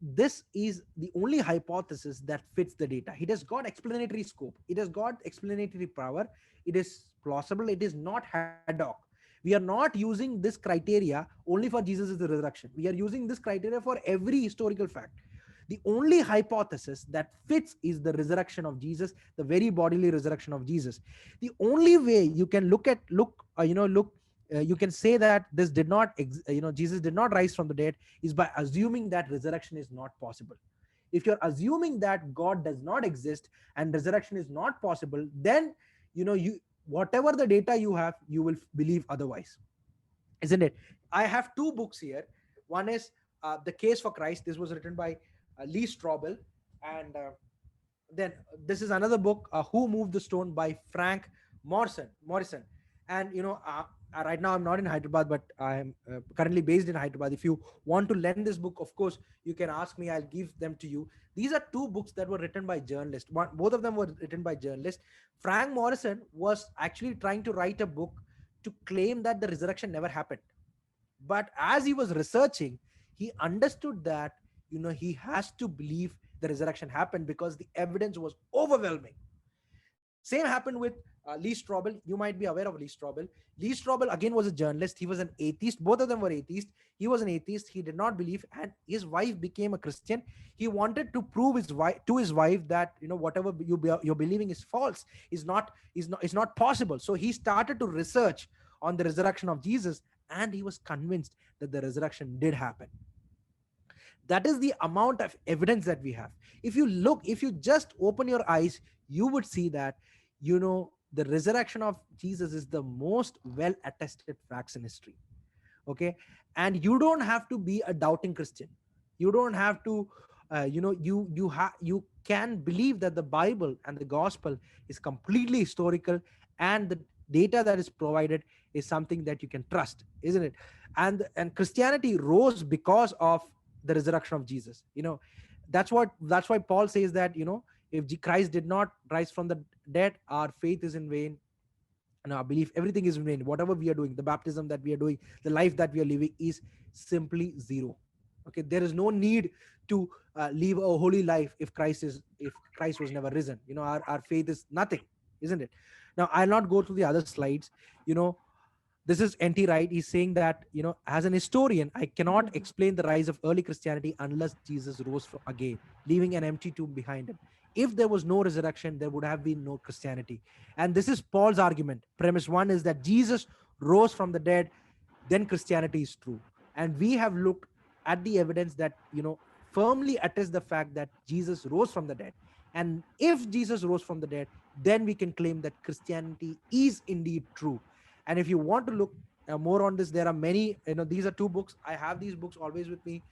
this is the only hypothesis that fits the data. It has got explanatory scope. It has got explanatory power. It is plausible. It is not ad hoc. We are not using this criteria only for Jesus' resurrection. We are using this criteria for every historical fact. The only hypothesis that fits is the resurrection of Jesus, the very bodily resurrection of Jesus. The only way you can you can say that this did not Jesus did not rise from the dead is by assuming that resurrection is not possible. If you're assuming that God does not exist and resurrection is not possible, then you whatever the data you have, you will believe otherwise, isn't it? I have two books here. One is The Case for Christ. This was written by Lee Strobel. And then this is another book, Who Moved the Stone, by Frank Morrison. And right now I'm not in Hyderabad, but I'm currently based in Hyderabad. If you want to lend this book, of course you can ask me, I'll give them to you. These are two books that were written by journalists. Both of them were written by journalists. Frank Morrison was actually trying to write a book to claim that the resurrection never happened. But as he was researching, he understood that he has to believe the resurrection happened because the evidence was overwhelming. Same happened with Lee Strobel. You might be aware of Lee Strobel. Lee Strobel again was a journalist. He was an atheist. Both of them were atheists. He was an atheist. He did not believe, and his wife became a Christian. He wanted to prove to his wife that whatever you're believing is false, is not possible. So he started to research on the resurrection of Jesus, and he was convinced that the resurrection did happen. That is the amount of evidence that we have. If you just open your eyes, you would see that the resurrection of Jesus is the most well attested facts in history. Okay, and you don't have to be a doubting Christian. You don't have to you can believe that the Bible and the gospel is completely historical, and the data that is provided is something that you can trust, isn't it? And Christianity rose because of the resurrection of Jesus. That's why Paul says that if Christ did not rise from the dead, our faith is in vain and our belief, everything is in vain. Whatever we are doing, the baptism that we are doing, the life that we are living is simply zero. Okay, there is no need to live a holy life if Christ was never risen. Our faith is nothing, isn't it? Now I'll not go through the other slides. This is N.T. Wright. He's saying that, as an historian, I cannot explain the rise of early Christianity unless Jesus rose from again, leaving an empty tomb behind him. If there was no resurrection, there would have been no Christianity. And this is Paul's argument. Premise one is that Jesus rose from the dead, then Christianity is true. And we have looked at the evidence that, firmly attests the fact that Jesus rose from the dead. And if Jesus rose from the dead, then we can claim that Christianity is indeed true. And if you want to look more on this, there are many, these are two books. I have these books always with me.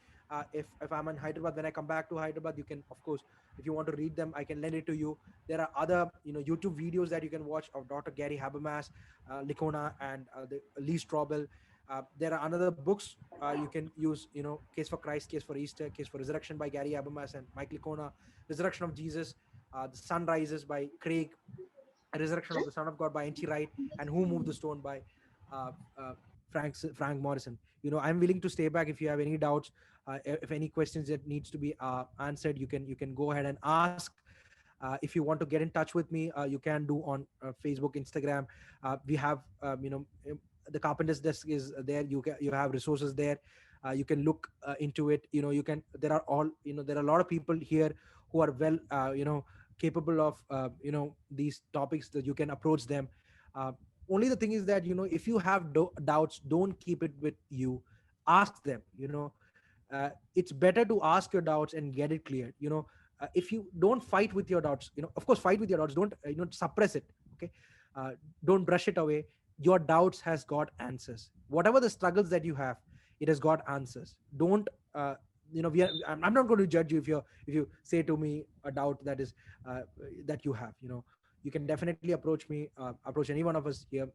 If I'm in Hyderabad, when I come back to Hyderabad, you can, of course, if you want to read them, I can lend it to you. There are other, YouTube videos that you can watch of Dr. Gary Habermas, Licona, and Lee Strobel. There are another books you can use, Case for Christ, Case for Easter, Case for Resurrection by Gary Habermas and Mike Licona, Resurrection of Jesus, The Sun Rises by Craig, Resurrection of the Son of God by N.T. Wright, and Who Moved the Stone by Frank Morrison. I'm willing to stay back if you have any doubts. If any questions that needs to be answered, you can go ahead and ask. If you want to get in touch with me, you can do on Facebook, Instagram. We have the Carpenter's Desk is there. You have resources there. You can look into it. There are a lot of people here who are well capable of these topics, that you can approach them. Only the thing is that if you have doubts, don't keep it with you. Ask them. It's better to ask your doubts and get it cleared. If you don't fight with your doubts, of course fight with your doubts, don't suppress it. Okay, don't brush it away. Your doubts has got answers. Whatever the struggles that you have, it has got answers. Don't I'm not going to judge you if you say to me a doubt that is that you have. You can definitely approach me, approach any one of us here.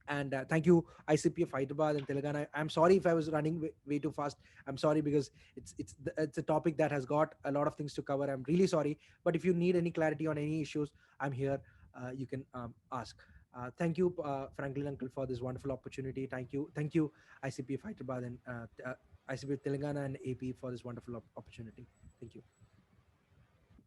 And thank you, ICPF Hyderabad and Telangana. I'm sorry if I was running way too fast. I'm sorry, because it's a topic that has got a lot of things to cover. I'm really sorry. But if you need any clarity on any issues, I'm here. You can ask. Thank you, Franklin Uncle, for this wonderful opportunity. Thank you, ICPF Hyderabad and ICPF Telangana and AP for this wonderful opportunity. Thank you.